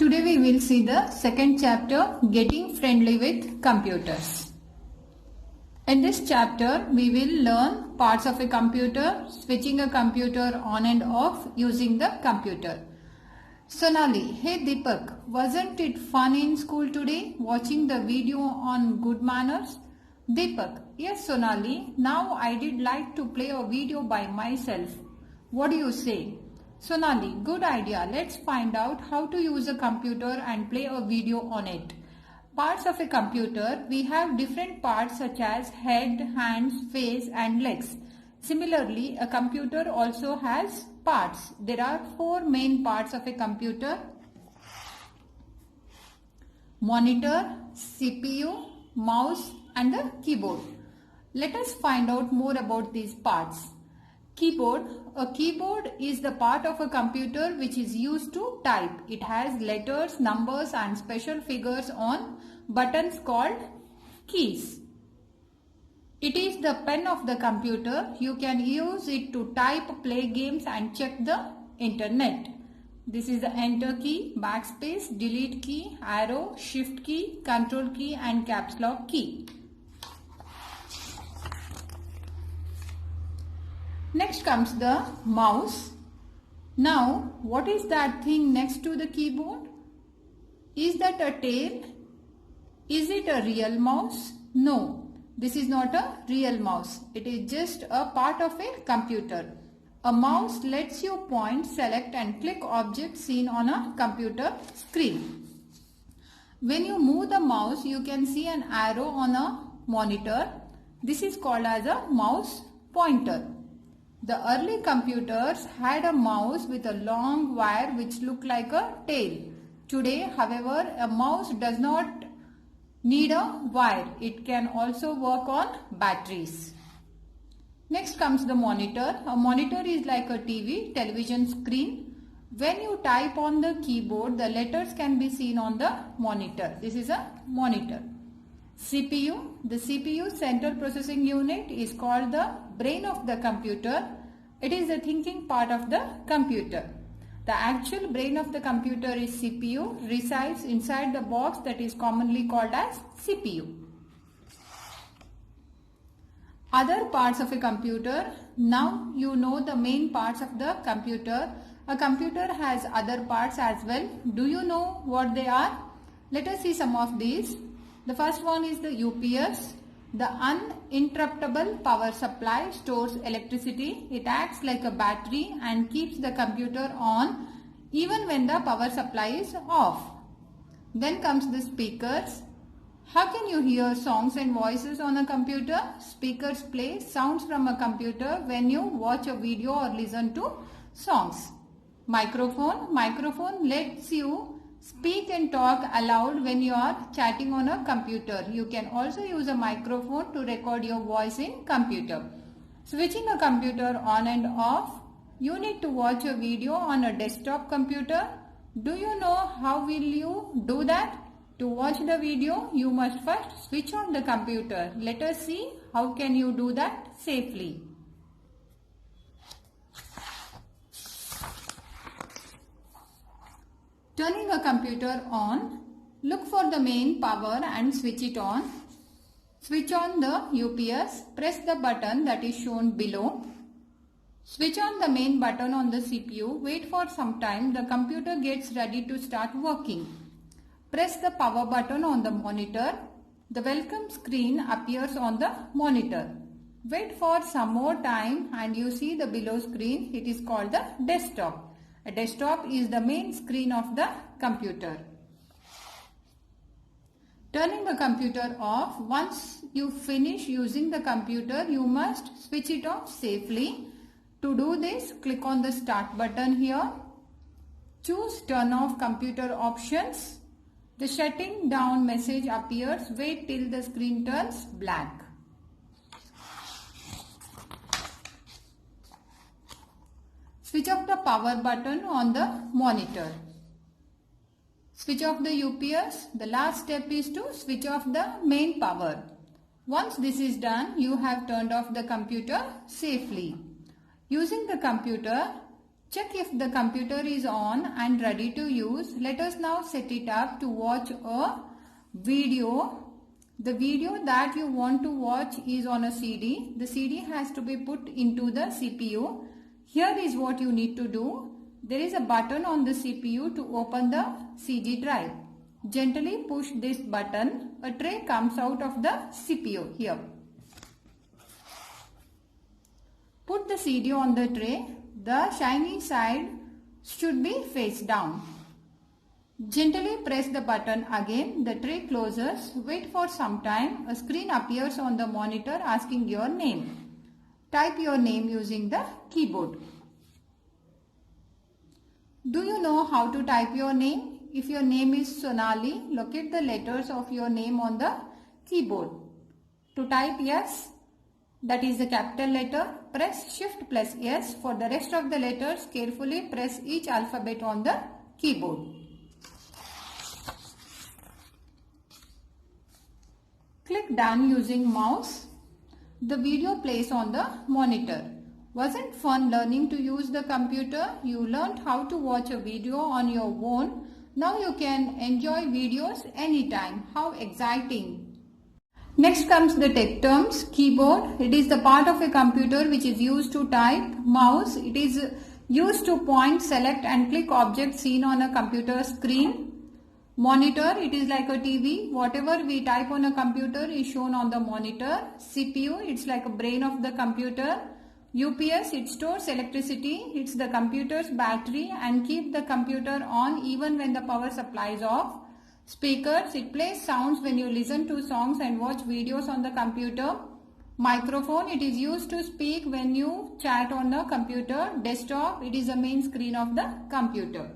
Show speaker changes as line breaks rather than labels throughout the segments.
Today we will see the second chapter, Getting Friendly with Computers. In this chapter, we will learn parts of a computer, switching a computer on and off using the computer. Sonali, hey Deepak, wasn't it fun in school today watching the video on good manners? Deepak, yes Sonali, now I did like to play a video by myself. What do you say? Sonali, good idea. Let's find out how to use a computer and play a video on it. Parts of a computer, we have different parts such as head, hands, face and legs. Similarly, a computer also has parts. There are 4 main parts of a computer: monitor, CPU, mouse and the keyboard. Let us find out more about these parts. Keyboard. A keyboard is the part of a computer which is used to type. It has letters, numbers and special figures on buttons called keys. It is the pen of the computer. You can use it to type, play games and check the internet. This is the enter key, backspace, delete key, arrow, shift key, control key and caps lock key. Next comes the mouse. Now, what is that thing next to the keyboard? Is that a tail? Is it a real mouse? No, this is not a real mouse. It is just a part of a computer. A mouse lets you point, select and click objects seen on a computer screen. When you move the mouse, you can see an arrow on a monitor. This is called as a mouse pointer. The early computers had a mouse with a long wire which looked like a tail. Today, however, a mouse does not need a wire. It can also work on batteries. Next comes the monitor. A monitor is like a television screen. When you type on the keyboard, the letters can be seen on the monitor. This is a monitor. CPU. The CPU, Central Processing Unit, is called the brain of the computer. It is the thinking part of the computer. The actual brain of the computer is CPU, resides inside the box that is commonly called as CPU. Other parts of a computer. Now you know the main parts of the computer. A computer has other parts as well. Do you know what they are? Let us see some of these. The first one is the UPS. The uninterruptible power supply stores electricity. It acts like a battery and keeps the computer on even when the power supply is off. Then comes the speakers. How can you hear songs and voices on a computer? Speakers play sounds from a computer when you watch a video or listen to songs. Microphone. Microphone lets you speak and talk aloud when you are chatting on a computer. You can also use a microphone to record your voice in computer. Switching a computer on and off. You need to watch a video on a desktop computer. Do you know how will you do that? To watch the video, you must first switch on the computer. Let us see how can you do that safely. Turning a computer on, look for the main power and switch it on. Switch on the UPS, press the button that is shown below. Switch on the main button on the CPU, wait for some time, the computer gets ready to start working. Press the power button on the monitor. The welcome screen appears on the monitor. Wait for some more time and you see the below screen. It is called the desktop. A desktop is the main screen of the computer. Turning the computer off. Once you finish using the computer, you must switch it off safely. To do this, click on the start button here. Choose turn off computer options. The shutting down message appears. Wait till the screen turns black. Switch off the power button on the monitor. Switch off the UPS. The last step is to switch off the main power. Once this is done, you have turned off the computer safely. Using the computer, Check if the computer is on and ready to use. Let us now set it up to watch a video. The video that you want to watch is on a CD. The CD has to be put into the CPU. Here is what you need to do. There is a button on the CPU to open the CD drive. Gently push this button. A tray comes out of the CPU here. Put the CD on the tray. The shiny side should be face down. Gently press the button again. The tray closes. Wait for some time. A screen appears on the monitor asking your name. Type your name using the keyboard. Do you know how to type your name? If your name is Sonali, locate the letters of your name on the keyboard. To type yes, that is the capital letter, press Shift plus S. For the rest of the letters, carefully press each alphabet on the keyboard. Click done using mouse. The video plays on the monitor. Wasn't fun learning to use the computer? You learned how to watch a video on your own. Now you can enjoy videos anytime. How exciting! Next comes the tech terms. Keyboard. It is the part of a computer which is used to type. Mouse. It is used to point, select and click objects seen on a computer screen. Monitor. It is like a TV. Whatever we type on a computer is shown on the monitor. CPU. It's like a brain of the computer. UPS, it stores electricity. It's the computer's battery and keep the computer on even when the power supply is off. Speakers, it plays sounds when you listen to songs and watch videos on the computer. Microphone, it is used to speak when you chat on the computer. Desktop, it is the main screen of the computer.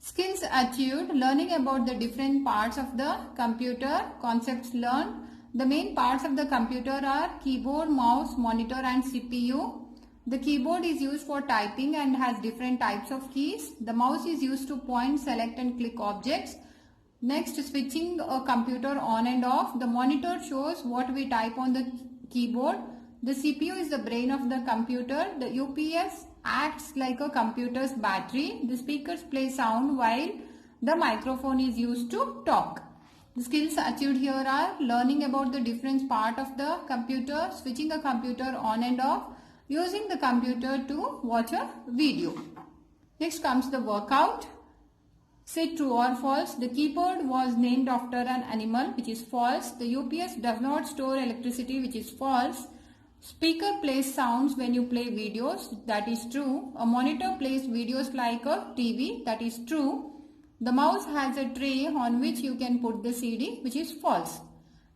Skills achieved, learning about the different parts of the computer. Concepts learned. The main parts of the computer are keyboard, mouse, monitor and CPU. The keyboard is used for typing and has different types of keys. The mouse is used to point, select and click objects. Next, switching a computer on and off. The monitor shows what we type on the keyboard. The CPU is the brain of the computer. The UPS acts like a computer's battery. The speakers play sound while the microphone is used to talk. The skills achieved here are learning about the different part of the computer, switching a computer on and off, using the computer to watch a video. Next comes the workout. Say true or false. The keyboard was named after an animal, which is false. The UPS does not store electricity, which is false. Speaker plays sounds when you play videos, that is true. A monitor plays videos like a TV, that is true. The mouse has a tray on which you can put the CD, which is false.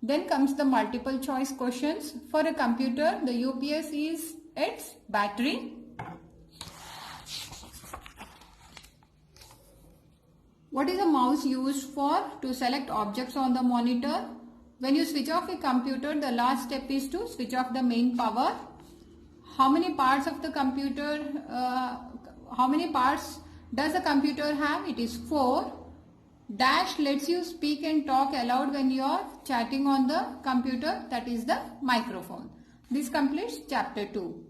Then comes the multiple choice questions. For a computer, the UPS is its battery. What is a mouse used for? To select objects on the monitor. When you switch off a computer, the last step is to switch off the main power. How many parts of the computer, does the computer have? It is 4. Dash lets you speak and talk aloud when you are chatting on the computer. That is the microphone. This completes chapter 2.